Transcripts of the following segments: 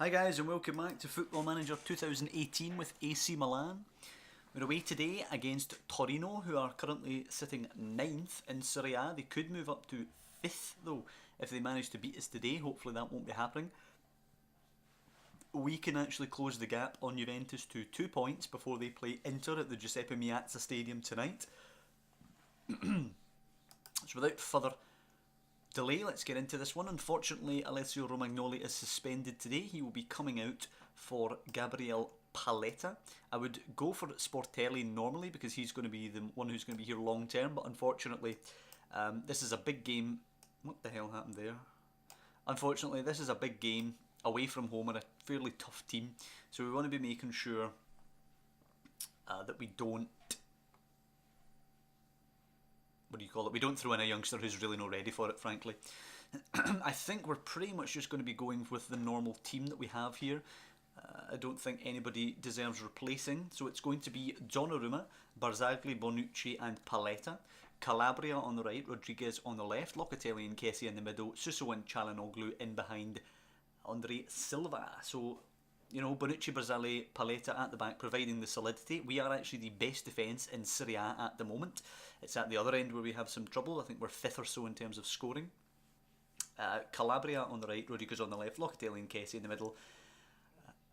Hi guys and welcome back to Football Manager 2018 with AC Milan. We're away today against Torino, who are currently sitting 9th in Serie A. They could move up to 5th though if they manage to beat us today. Hopefully that won't be happening. We can actually close the gap on Juventus to 2 points before they play Inter at the Giuseppe Meazza Stadium tonight. So without further delay, let's get into this one. Unfortunately, Alessio Romagnoli is suspended today. He will be coming out for Gabriel Paletta. I would go for Sportelli normally because he's going to be the one who's going to be here long term, but unfortunately this is a big game. What the hell happened there? Unfortunately, this is a big game away from home and a fairly tough team, so we want to be making sure that we don't, what do you call it, we don't throw in a youngster who's really not ready for it, frankly. I think we're pretty much just going to be going with the normal team that we have here. I don't think anybody deserves replacing, so it's going to be Donnarumma, Barzagli, Bonucci and Paletta. Calabria on the right, Rodriguez on the left, Locatelli and Kessie in the middle, Suso and Çalhanoğlu in behind Andre Silva. So, you know, Bonucci, Barzagli, Paletta at the back providing the solidity. We are actually the best defence in Serie A at the moment. It's at the other end where we have some trouble. I think we're 5th or so in terms of scoring. Calabria on the right, Rodriguez on the left, Locatelli and Kessie in the middle.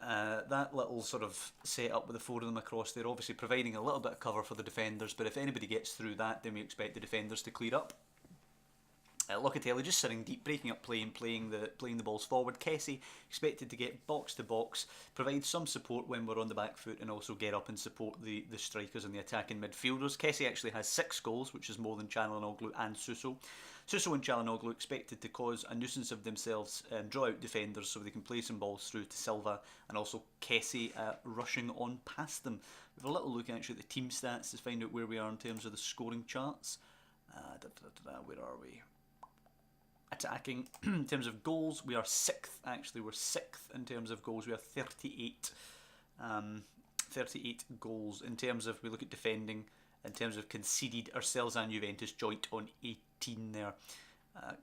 That little sort of set up with the 4 of them across there, obviously providing a little bit of cover for the defenders, but if anybody gets through that, then we expect the defenders to clear up. Locatelli just sitting deep, breaking up play and playing the balls forward. Kessie expected to get box to box, provide some support when we're on the back foot, and also get up and support the strikers and the attacking midfielders. Kessie actually has 6 goals, which is more than Çalhanoğlu and Suso. Suso and Çalhanoğlu expected to cause a nuisance of themselves and draw out defenders so they can play some balls through to Silva, and also Kessie rushing on past them. We have a little look actually at the team stats to find out where we are in terms of the scoring charts. Where are we? Attacking, in terms of goals, we are 6th actually. We're 6th in terms of goals. We have 38 goals. In terms of, we look at defending, in terms of conceded, ourselves and Juventus joint on 18 there.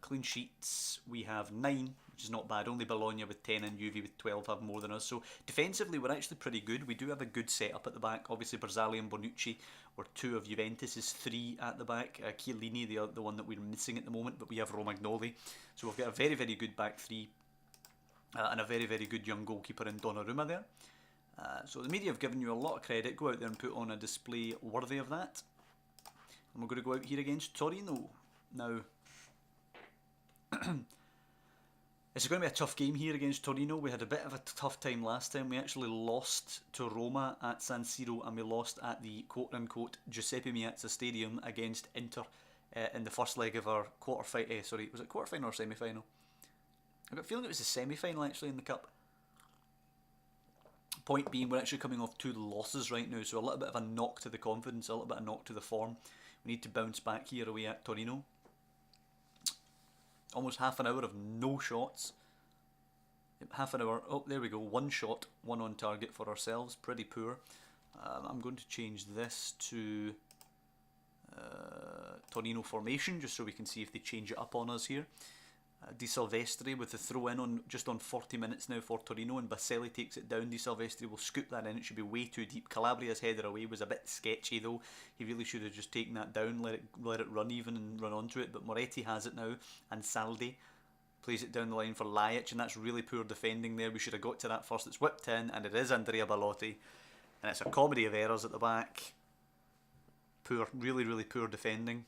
Clean sheets, we have 9, which is not bad. Only Bologna with 10 and Juve with 12 have more than us. So defensively, we're actually pretty good. We do have a good setup at the back. Obviously, Barzagli and Bonucci were 2 of Juventus's 3 at the back. Chiellini, the one that we're missing at the moment, but we have Romagnoli. So we've got a very, very good back 3 and a very, very good young goalkeeper in Donnarumma there. So the media have given you a lot of credit. Go out there and put on a display worthy of that. And we're going to go out here against Torino. Now, it's going to be a tough game here against Torino. We had a bit of a tough time last time. We actually lost to Roma at San Siro, and we lost at the quote-unquote Giuseppe Meazza Stadium against Inter in the first leg of our quarter-final. Sorry, was it quarter-final or semi-final? I've got a feeling it was the semi-final actually in the cup. Point being, we're actually coming off 2 losses right now, so a little bit of a knock to the confidence, a little bit of a knock to the form. We need to bounce back here away at Torino. Almost half an hour of no shots. Half an hour, oh there we go, 1 shot, 1 on target for ourselves, pretty poor. I'm going to change this to Torino formation, just so we can see if they change it up on us here. Di Silvestri with the throw in on just on 40 minutes now for Torino, and Baselli takes it down. Di Silvestri will scoop that in. It should be way too deep. Calabria's header away was a bit sketchy though. He really should have just taken that down, let it run even and run onto it, but Moretti has it now, and Saldi plays it down the line for Lajic, and that's really poor defending there. We should have got to that first. It's whipped in, and it is Andrea Ballotti, and it's a comedy of errors at the back. Poor, really, really poor defending.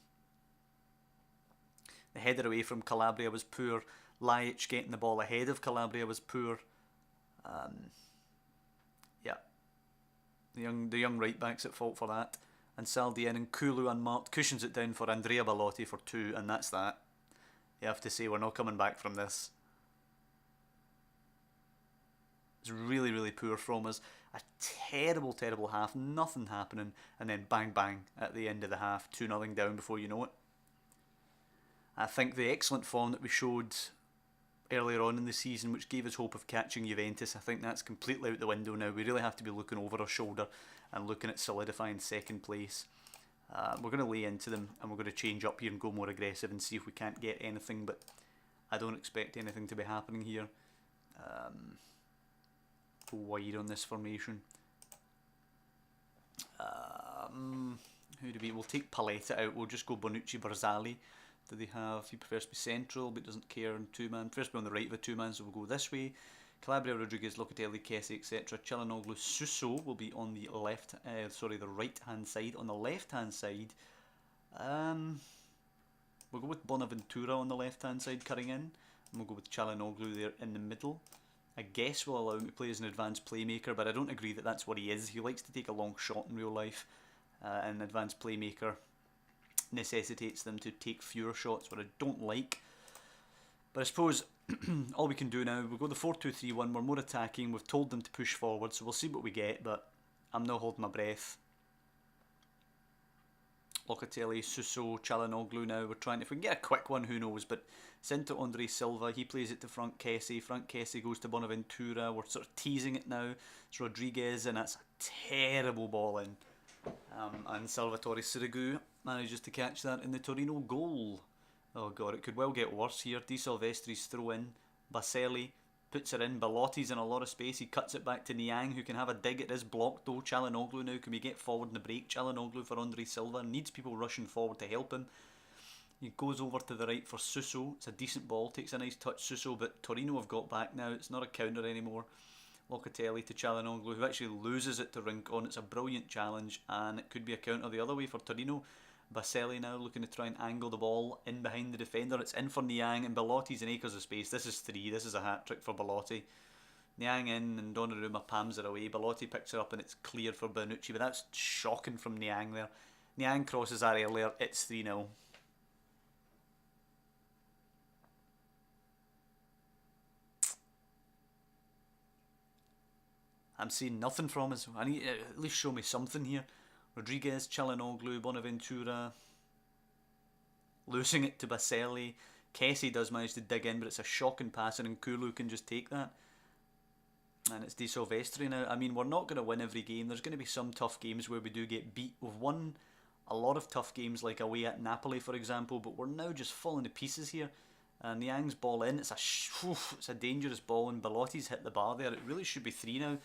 The header away from Calabria was poor. Lajic getting the ball ahead of Calabria was poor. Yeah, the young right back's at fault for that. And Saldi in, and Kulu unmarked cushions it down for Andrea Ballotti for 2, and that's that. You have to say we're not coming back from this. It's really, really poor from us. A terrible, terrible half, nothing happening, and then bang bang at the end of the half, 2-0 down before you know it. I think the excellent form that we showed earlier on in the season, which gave us hope of catching Juventus, I think that's completely out the window now. We really have to be looking over our shoulder and looking at solidifying 2nd place. We're going to lay into them, and we're going to change up here and go more aggressive and see if we can't get anything, but I don't expect anything to be happening here. Go wide on this formation. Who do we? We'll take Paletta out. We'll just go Bonucci, Barzali. Do they have? He prefers to be central, but doesn't care in two-man. Prefers to be on the right of a two-man, so we'll go this way. Calabria, Rodriguez, Locatelli, Kessie, etc. Çalhanoğlu, Suso will be on the left. The right-hand side. On the left-hand side, we'll go with Bonaventura on the left-hand side, cutting in, and we'll go with Çalhanoğlu there in the middle. I guess will allow him to play as an advanced playmaker, but I don't agree that that's what he is. He likes to take a long shot in real life, and an advanced playmaker necessitates them to take fewer shots, what I don't like. But I suppose all we can do now, we'll go the 4-2-3-1, we're more attacking, we've told them to push forward, so we'll see what we get, but I'm not holding my breath. Locatelli, Suso, Çalhanoğlu now, we're trying, if we can get a quick one, who knows, but sent to Andre Silva, he plays it to Frank Kessie goes to Bonaventura, we're sort of teasing it now, it's Rodriguez, and that's a terrible ball in. And Salvatore Sirigu manages to catch that in the Torino goal. Oh god, it could well get worse here. Di Silvestri's throw in, Baselli puts it in, Belotti's in a lot of space, he cuts it back to Niang, who can have a dig at this block though. Çalhanoğlu now, can we get forward in the break? Çalhanoğlu for Andre Silva, needs people rushing forward to help him. He goes over to the right for Suso, it's a decent ball, takes a nice touch Suso, but Torino have got back now, it's not a counter anymore. Locatelli to Çalhanoğlu, who actually loses it to Rincon. It's a brilliant challenge, and it could be a counter the other way for Torino. Baselli now looking to try and angle the ball in behind the defender. It's in for Niang, and Belotti's in acres of space. This is 3. This is a hat-trick for Belotti. Niang in, and Donnarumma palms it away. Belotti picks it up, and it's cleared for Bonucci, but that's shocking from Niang there. Niang crosses that earlier. It's 3-0. I'm seeing nothing from us. I need to at least show me something here. Rodriguez, Çalhanoğlu, Bonaventura. Losing it to Baselli. Kessie does manage to dig in, but it's a shocking pass, and Nkulu can just take that. And it's Di Silvestri now. I mean, we're not going to win every game. There's going to be some tough games where we do get beat. We've won a lot of tough games, like away at Napoli, for example, but we're now just falling to pieces here. And Niang's ball in. It's a dangerous ball, and Belotti's hit the bar there. It really should be 3 now.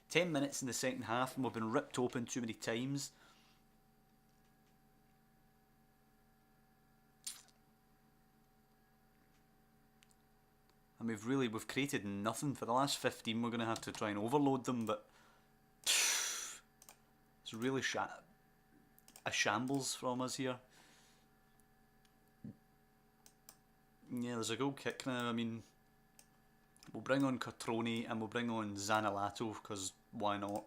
10 minutes in the second half, and we've been ripped open too many times. And we've created nothing. For the last 15, we're going to have to try and overload them, but it's really a shambles from us here. Yeah, there's a goal kick now. I mean, we'll bring on Catroni and we'll bring on Zaniolato, because why not?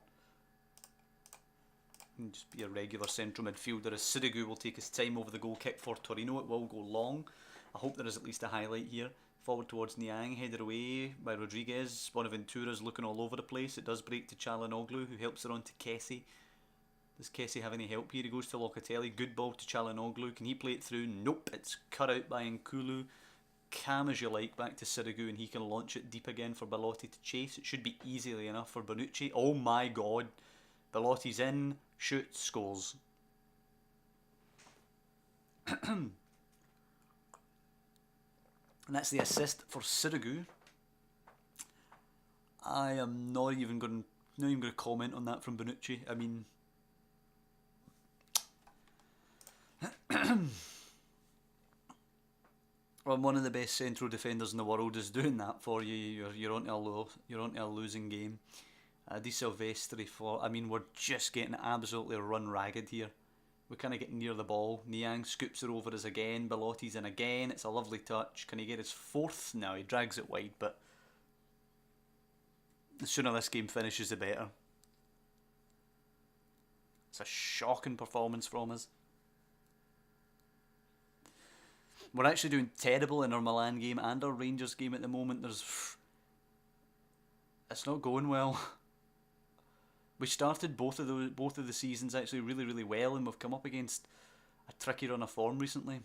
And just be a regular central midfielder, as Sirigu will take his time over the goal kick for Torino. It will go long. I hope there is at least a highlight here. Forward towards Niang, headed away by Rodriguez. Bonaventura's looking all over the place. It does break to Çalhanoğlu, who helps it on to Kessie. Does Kessie have any help here? He goes to Locatelli. Good ball to Çalhanoğlu. Can he play it through? Nope. It's cut out by Nkulu. Cam as you like, back to Sirigu, and he can launch it deep again for Belotti to chase. It should be easily enough for Bonucci. Oh my god. Belotti's in, shoots, scores. And that's the assist for Sirigu. I am not even going to comment on that from Bonucci. I mean, well, one of the best central defenders in the world is doing that for you. You're onto a losing game. Di Silvestri for. I mean, we're just getting absolutely run ragged here. We kind of get near the ball. Niang scoops it over us again. Belotti's in again. It's a lovely touch. Can he get his 4th? No, he drags it wide, but the sooner this game finishes, the better. It's a shocking performance from us. We're actually doing terrible in our Milan game and our Rangers game at the moment. It's not going well. We started both of the seasons actually really, really well, and we've come up against a tricky run of form recently.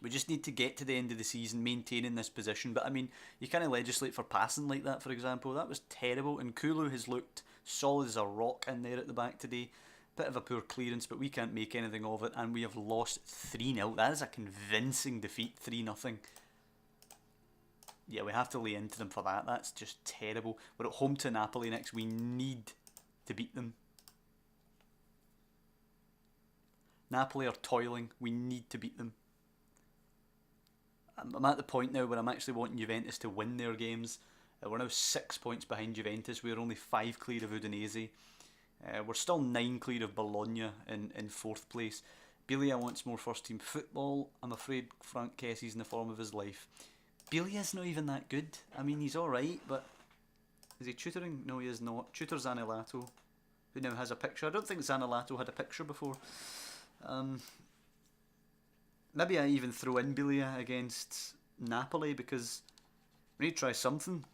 We just need to get to the end of the season maintaining this position. But I mean, you kind of legislate for passing like that, for example. That was terrible. And Nkulu has looked solid as a rock in there at the back today. Bit of a poor clearance, but we can't make anything of it. And we have lost 3-0. That is a convincing defeat, 3-0. Yeah, we have to lay into them for that. That's just terrible. We're at home to Napoli next. We need to beat them. Napoli are toiling. We need to beat them. I'm at the point now where I'm actually wanting Juventus to win their games. We're now 6 points behind Juventus. We're only 5 clear of Udinese. We're still 9 clear of Bologna in 4th place. Biglia wants more first team football. I'm afraid Frank Kessie's in the form of his life. Biglia's not even that good. I mean, he's alright, but is he tutoring? No, he is not. Tutor Zaniolato, who now has a picture. I don't think Zaniolato had a picture before. Maybe I even throw in Biglia against Napoli because we need to try something.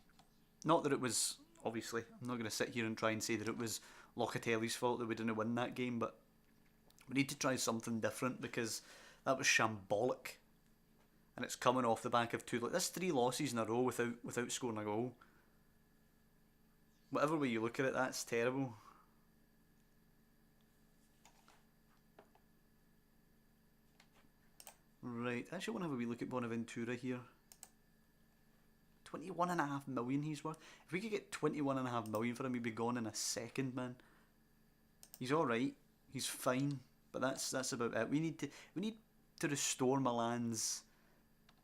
Not that it was, obviously, I'm not going to sit here and try and say that it was Locatelli's fault that we didn't win that game, but we need to try something different because that was shambolic. And it's coming off the back of that's 3 losses in a row without scoring a goal. Whatever way you look at it, that's terrible. Right, I actually want to have a wee look at Bonaventura here. 21.5 million he's worth. If we could get 21.5 million for him, he'd be gone in a second, man. He's alright. He's fine. But that's about it. We need to restore Milan's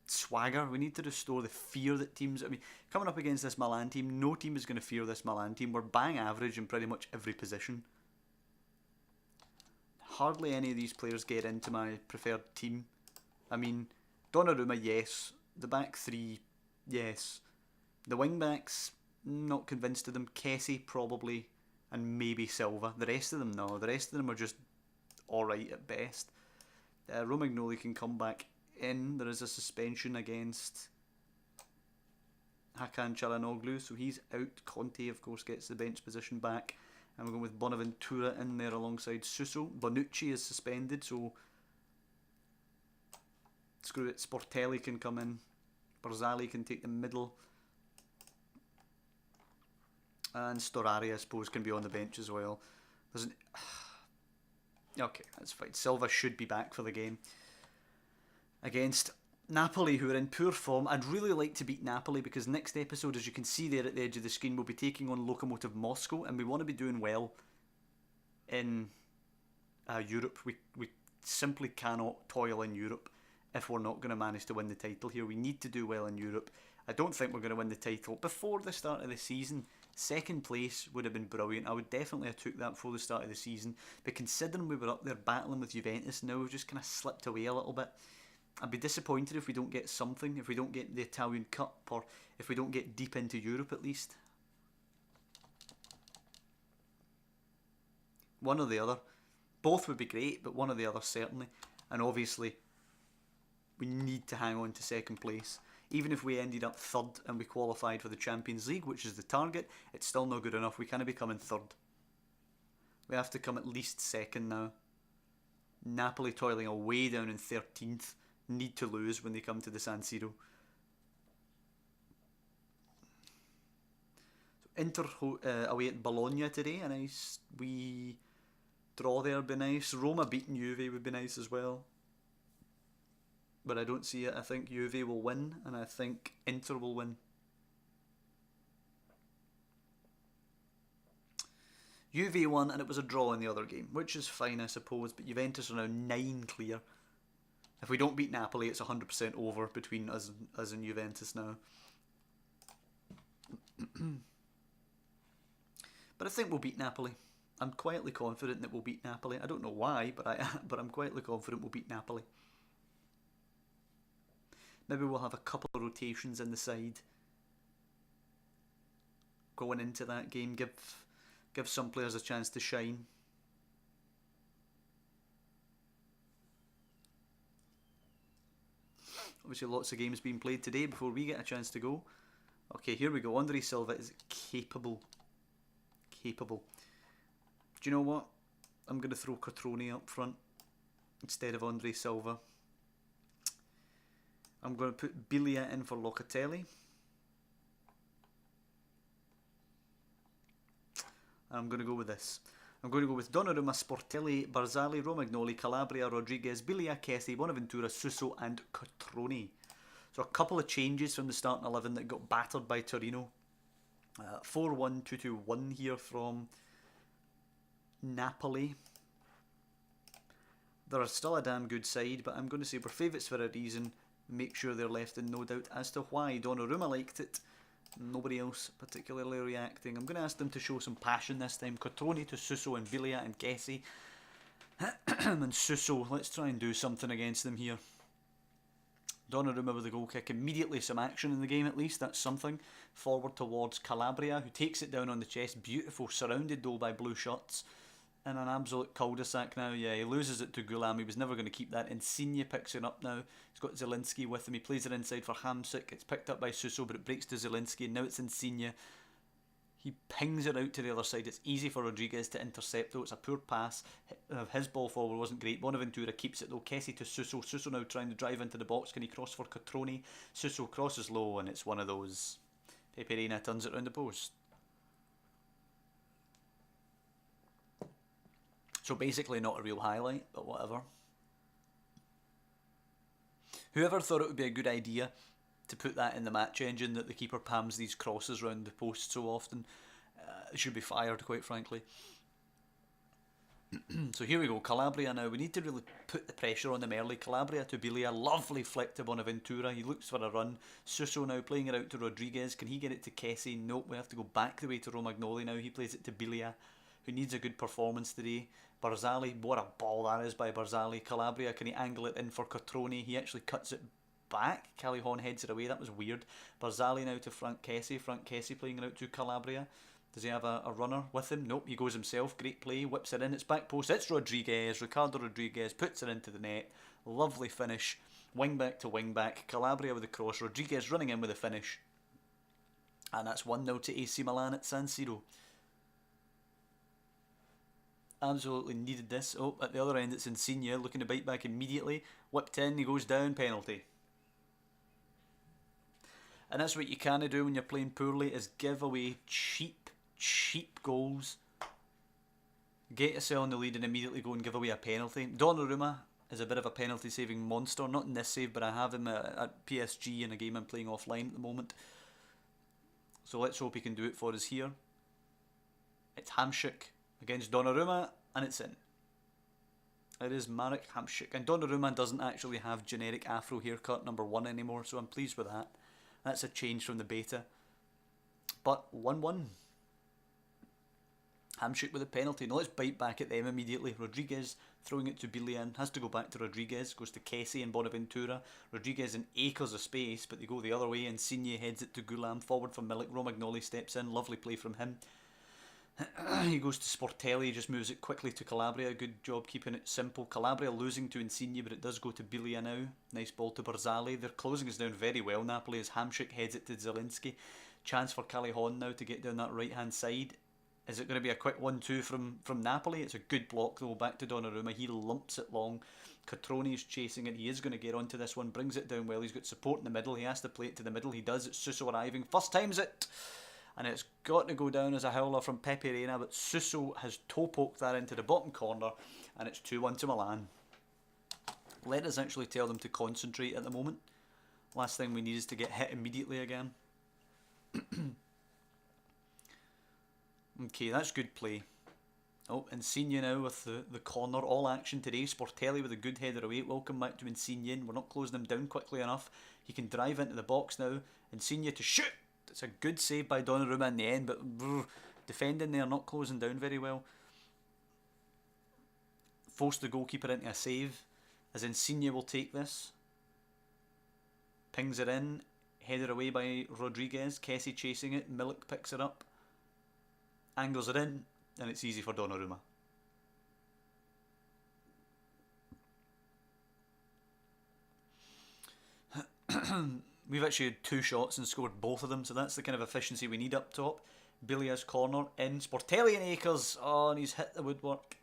swagger. We need to restore the fear that teams... I mean, coming up against this Milan team, no team is going to fear this Milan team. We're bang average in pretty much every position. Hardly any of these players get into my preferred team. I mean, Donnarumma, yes. The back 3, yes. The wing backs, not convinced of them. Kessie, probably. And maybe Silva. The rest of them, no. The rest of them are just alright at best. Romagnoli can come back in. There is a suspension against Hakan Çalhanoğlu, so he's out. Conte, of course, gets the bench position back. And we're going with Bonaventura in there alongside Suso. Bonucci is suspended, so screw it. Sportelli can come in. Barzali can take the middle. And Storari, I suppose, can be on the bench as well. There's an... Okay, that's fine. Silva should be back for the game against Napoli, who are in poor form. I'd really like to beat Napoli because next episode, as you can see there at the edge of the screen, we'll be taking on Lokomotiv Moscow, and we want to be doing well in Europe. We simply cannot toil in Europe if we're not going to manage to win the title here. We need to do well in Europe. I don't think we're going to win the title before the start of the season. 2nd place would have been brilliant. I would definitely have took that before the start of the season. But considering we were up there battling with Juventus, now we've just kind of slipped away a little bit. I'd be disappointed if we don't get something, if we don't get the Italian Cup, or if we don't get deep into Europe at least. One or the other. Both would be great, but one or the other certainly. And obviously, we need to hang on to 2nd place. Even if we ended up 3rd and we qualified for the Champions League, which is the target, it's still not good enough. We can't be coming 3rd. We have to come at least 2nd now. Napoli toiling away down in 13th. Need to lose when they come to the San Siro. So Inter away at Bologna today. A nice wee draw there would be nice. Roma beating Juve would be nice as well. But I don't see it. I think Juve will win, and I think Inter will win. Juve won, and it was a draw in the other game, which is fine, I suppose. But Juventus are now 9 clear. If we don't beat Napoli, it's 100% over between us and Juventus now. But I think we'll beat Napoli. I'm quietly confident that we'll beat Napoli. I don't know why, but I'm quietly confident we'll beat Napoli. Maybe we'll have a couple of rotations in the side going into that game. Give some players a chance to shine. Obviously lots of games being played today before we get a chance to go. Okay, here we go. Andre Silva is capable. Capable. Do you know what? I'm going to throw Cotrone up front instead of Andre Silva. I'm going to put Biglia in for Locatelli. And I'm going to go with this. I'm going to go with Donnarumma, Sportelli, Barzali, Romagnoli, Calabria, Rodriguez, Biglia, Kessie, Bonaventura, Suso and Cotrone. So a couple of changes from the starting 11 that got battered by Torino. 4-1, 2-2-1 here from Napoli. They're still a damn good side, but I'm going to say we're favourites for a reason. Make sure they're left in no doubt as to why. Donnarumma liked it. Nobody else particularly reacting. I'm going to ask them to show some passion this time. Cotrone to Suso and Viglia and Kessie. And Suso, let's try and do something against them here. Donnarumma with the goal kick. Immediately some action in the game at least. That's something. Forward towards Calabria, who takes it down on the chest. Beautiful, surrounded though by blue shirts. In an absolute cul-de-sac now. Yeah, he loses it to Gulam. He was never going to keep that. Insigne picks it up now. He's got Zielinski with him. He plays it inside for Hamsik. It's picked up by Suso, but it breaks to Zielinski. Now it's Insigne. He pings it out to the other side. It's easy for Rodriguez to intercept though. It's a poor pass. His ball forward wasn't great. Bonaventura keeps it though. Kessie to Suso. Suso now trying to drive into the box. Can he cross for Cotrone? Suso crosses low and it's one of those. Pepe Reina turns it round the post. So basically not a real highlight, but whatever. Whoever thought it would be a good idea to put that in the match engine, that the keeper pams these crosses round the post so often, should be fired, quite frankly. So here we go, Calabria now. We need to really put the pressure on them early. Calabria to Viglia, lovely flick to Bonaventura. He looks for a run. Suso now playing it out to Rodriguez. Can he get it to Kessie? Nope, we have to go back the way to Romagnoli now. He plays it to Viglia, who needs a good performance today. Barzali, what a ball that is by Barzali. Calabria, can he angle it in for Cotrone? He actually cuts it back. Callejon heads it away. That was weird. Barzali now to Frank Kessie. Frank Kessie playing it out to Calabria. Does he have a runner with him? Nope, he goes himself. Great play. Whips it in. It's back post. It's Rodriguez. Ricardo Rodriguez puts it into the net. Lovely finish. Wing back to wing back. Calabria with the cross. Rodriguez running in with the finish. And that's 1-0 to AC Milan at San Siro. Absolutely needed this. Oh, at the other end it's Insigne looking to bite back immediately. Whipped in, he goes down, penalty. And that's what you can't do when you're playing poorly, is give away cheap goals. Get yourself in the lead and immediately go and give away a penalty. Donnarumma is a bit of a penalty saving monster. Not in this save, but I have him at PSG in a game I'm playing offline at the moment. So let's hope he can do it for us here. It's Hamsik against Donnarumma, and it's in. It is Marek Hamsik, and Donnarumma doesn't actually have generic afro haircut number 1 anymore, so I'm pleased with that. That's a change from the beta. But 1-1. Hamsik with a penalty. Now let's bite back at them immediately. Rodriguez throwing it to Bilian. Has to go back to Rodriguez. Goes to Kessie and Bonaventura. Rodriguez in acres of space, but they go the other way. Insigne heads it to Gulam. Forward from Milik. Romagnoli steps in. Lovely play from him. He goes to Sportelli, just moves it quickly to Calabria. Good job keeping it simple. Calabria losing to Insigne, but it does go to Viglia now. Nice ball to Barzali. They're closing us down very well, Napoli, as Hamsik heads it to Zielinski. Chance for Callejon now to get down that right hand side. Is it going to be a quick 1-2 from Napoli? It's a good block though, back to Donnarumma. He lumps it long. Cotrone is chasing it. He is going to get onto this one. Brings it down well. He's got support in the middle. He has to play it to the middle. He does. It's Suso arriving. First time's it. And it's got to go down as a howler from Pepe Reina, but Suso has toe-poked that into the bottom corner, and it's 2-1 to Milan. Let us actually tell them to concentrate at the moment. Last thing we need is to get hit immediately again. Okay, that's good play. Oh, Insigne now with the corner. All action today. Sportelli with a good header away. Welcome back to Insigne. We're not closing him down quickly enough. He can drive into the box now. Insigne to shoot. It's a good save by Donnarumma in the end, but defending there, not closing down very well. Forced the goalkeeper into a save, as Insigne will take this. Pings it in, headed away by Rodriguez. Kessie chasing it, Milik picks it up, angles it in, and it's easy for Donnarumma. We've actually had 2 shots and scored both of them, so that's the kind of efficiency we need up top. Bilia's corner in. Sportelli and Akers. Oh, and he's hit the woodwork.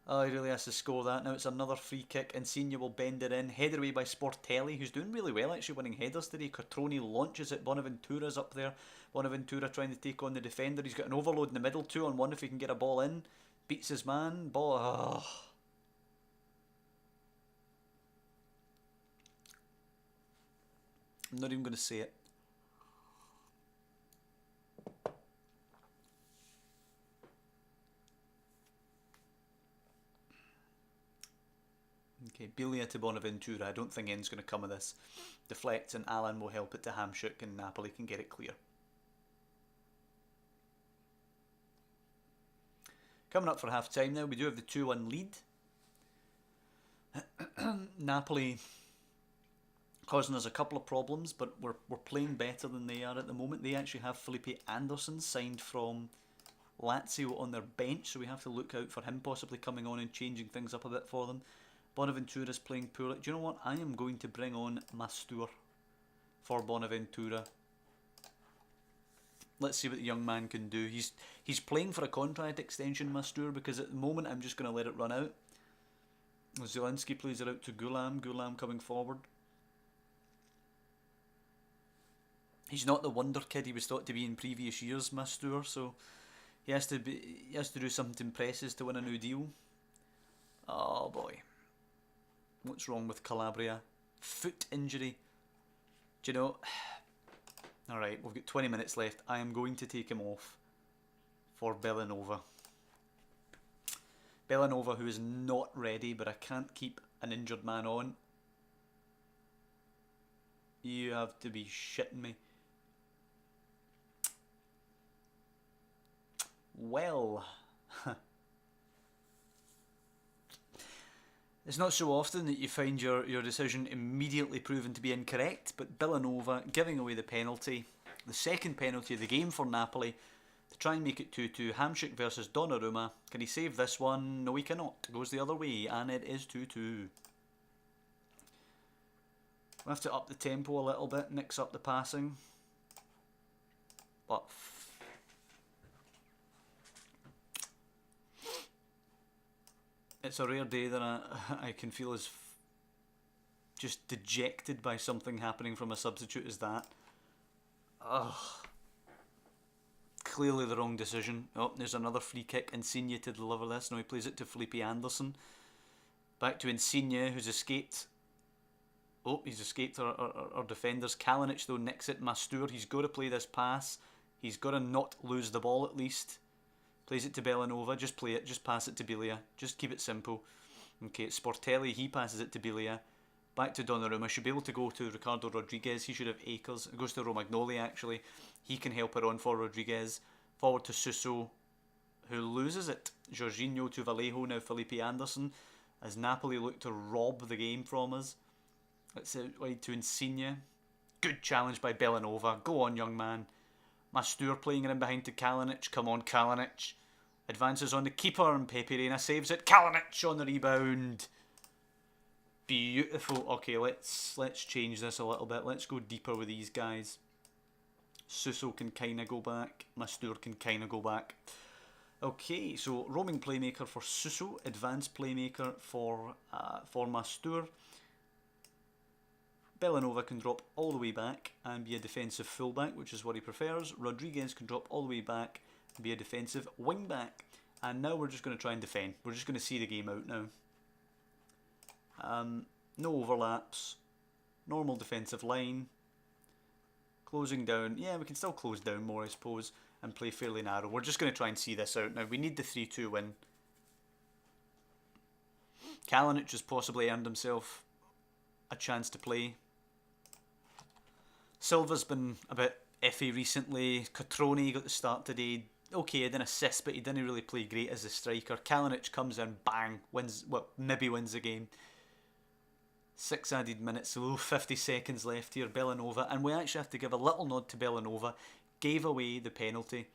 Oh, he really has to score that. Now it's another free kick. Insigne will bend it in. Headed away by Sportelli, who's doing really well actually, winning headers today. Cotrone launches it. Bonaventura's up there. Bonaventura trying to take on the defender. He's got an overload in the middle. 2-on-1 if he can get a ball in. Beats his man. Ball. Oh. I'm not even going to say it. Okay, Biglia to Bonaventura. I don't think anything's going to come of this. Deflects and Alan will help it to Hamsik and Napoli can get it clear. Coming up for half time now, we do have the 2-1 lead. Napoli causing us a couple of problems, but we're playing better than they are at the moment. They actually have Felipe Anderson signed from Lazio on their bench, so we have to look out for him possibly coming on and changing things up a bit for them. Bonaventura's playing poorly. Do you know what? I am going to bring on Mastur for Bonaventura. Let's see what the young man can do. He's playing for a contract extension, Mastur, because at the moment I'm just going to let it run out. Zielinski plays it out to Gulam. Gulam coming forward. He's not the wonder kid he was thought to be in previous years, Mastur, so he has to do something to impress us to win a new deal. Oh boy. What's wrong with Calabria? Foot injury. Do you know? Alright, we've got 20 minutes left. I am going to take him off for Bellanova. Bellanova, who is not ready, but I can't keep an injured man on. You have to be shitting me. Well, it's not so often that you find your decision immediately proven to be incorrect, but Bellanova giving away the penalty, the second penalty of the game for Napoli, to try and make it 2-2. Hamsik versus Donnarumma. Can he save this one? No, he cannot. It goes the other way, and it is 2-2. We have to up the tempo a little bit, mix up the passing. But it's a rare day that I can feel as just dejected by something happening from a substitute as that. Ugh. Clearly the wrong decision. Oh, there's another free kick. Insigne to deliver this. Now he plays it to Felipe Anderson. Back to Insigne, who's escaped. Oh, he's escaped our defenders. Kalinic, though, nicks it. Mastur, he's got to play this pass. He's got to not lose the ball at least. Plays it to Bellanova. Just play it. Just pass it to Biglia. Just keep it simple. Okay, it's Sportelli. He passes it to Biglia. Back to Donnarumma. Should be able to go to Ricardo Rodriguez. He should have acres. It goes to Romagnoli, actually. He can help it on for Rodriguez. Forward to Suso, who loses it. Jorginho to Vallejo. Now Felipe Anderson. As Napoli look to rob the game from us. It's out wide to Insigne. Good challenge by Bellanova. Go on, young man. Mastur playing it in behind to Kalinic. Come on, Kalinic. Advances on the keeper and Pepe Reina saves it. Kalinic on the rebound. Beautiful. Okay, let's change this a little bit. Let's go deeper with these guys. Suso can kind of go back. Mastur can kind of go back. Okay, so roaming playmaker for Suso. Advanced playmaker for Mastur. Bellanova can drop all the way back and be a defensive fullback, which is what he prefers. Rodriguez can drop all the way back and be a defensive wingback. And now we're just going to try and defend. We're just going to see the game out now. No overlaps. Normal defensive line. Closing down. Yeah, we can still close down more, I suppose, and play fairly narrow. We're just going to try and see this out now. We need the 3-2 win. Kalinic has possibly earned himself a chance to play. Silva's been a bit iffy recently. Cotrone got the start today. Okay, he had an assist, but he didn't really play great as a striker. Kalinic comes in, bang, wins. Well, maybe wins the game. 6 added minutes, so 50 seconds left here. Bellanova, and we actually have to give a little nod to Bellanova. Gave away the penalty,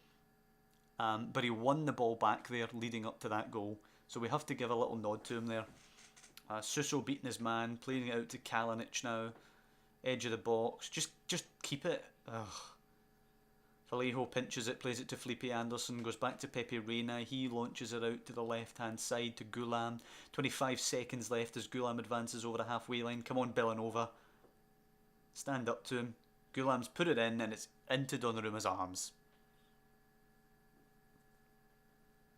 but he won the ball back there, leading up to that goal. So we have to give a little nod to him there. Suso beating his man, playing it out to Kalinic now. Edge of the box. Just keep it. Ugh. Vallejo pinches it, plays it to Felipe Anderson, goes back to Pepe Reina. He launches it out to the left-hand side to Gulam. 25 seconds left as Gulam advances over the halfway line. Come on, Bellanova. Stand up to him. Gulam's put it in, and it's into Donnarumma's arms.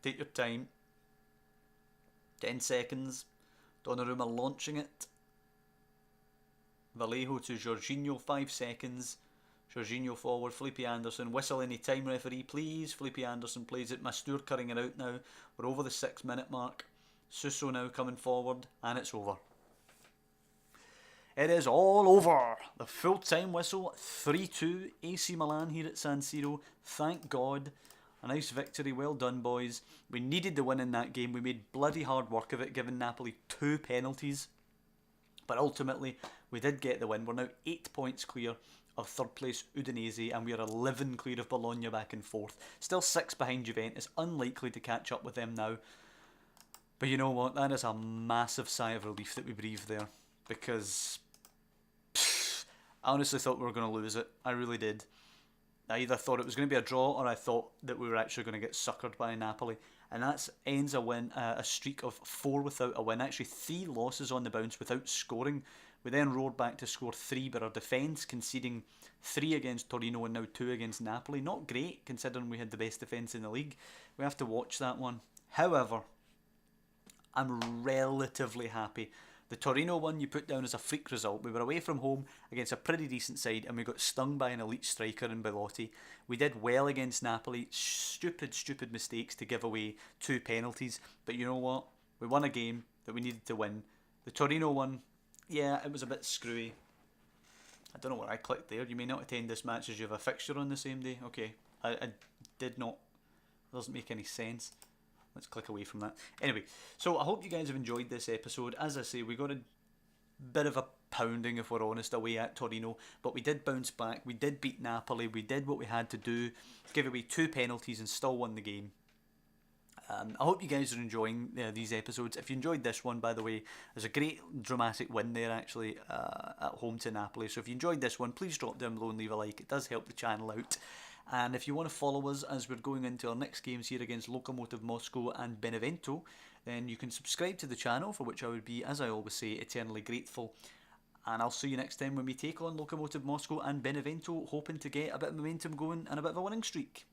Take your time. 10 seconds. Donnarumma launching it. Vallejo to Jorginho, 5 seconds. Jorginho forward, Felipe Anderson. Whistle any time, referee, please. Felipe Anderson plays it. Mastur cutting it out now. We're over the 6-minute mark. Suso now coming forward, and it's over. It is all over. The full-time whistle, 3-2. AC Milan here at San Siro. Thank God. A nice victory. Well done, boys. We needed the win in that game. We made bloody hard work of it, giving Napoli 2 penalties. But ultimately, we did get the win. We're now 8 points clear of third place Udinese, and we are 11 clear of Bologna back and forth. Still 6 behind Juventus. Unlikely to catch up with them now. But you know what? That is a massive sigh of relief that we breathed there. Because I honestly thought we were going to lose it. I really did. I either thought it was going to be a draw, or I thought that we were actually going to get suckered by Napoli. And that ends a streak of 4 without a win. Actually 3 losses on the bounce without scoring. We then roared back to score 3, but our defence conceding 3 against Torino and now 2 against Napoli. Not great, considering we had the best defence in the league. We have to watch that one. However, I'm relatively happy. The Torino one you put down as a freak result. We were away from home against a pretty decent side, and we got stung by an elite striker in Belotti. We did well against Napoli. Stupid mistakes to give away 2 penalties. But you know what? We won a game that we needed to win. The Torino one, yeah, it was a bit screwy. I don't know what I clicked there. You may not attend this match as you have a fixture on the same day. Okay, I did not. It doesn't make any sense. Let's click away from that. Anyway, so I hope you guys have enjoyed this episode. As I say, we got a bit of a pounding, if we're honest, away at Torino, but we did bounce back. We did beat Napoli. We did what we had to do, give away 2 penalties and still won the game. I hope you guys are enjoying these episodes. If you enjoyed this one, by the way, there's a great dramatic win there actually at home to Napoli. So if you enjoyed this one, please drop down below and leave a like. It does help the channel out. And if you want to follow us as we're going into our next games here against Lokomotiv Moscow and Benevento, then you can subscribe to the channel, for which I would be, as I always say, eternally grateful. And I'll see you next time when we take on Lokomotiv Moscow and Benevento, hoping to get a bit of momentum going and a bit of a winning streak.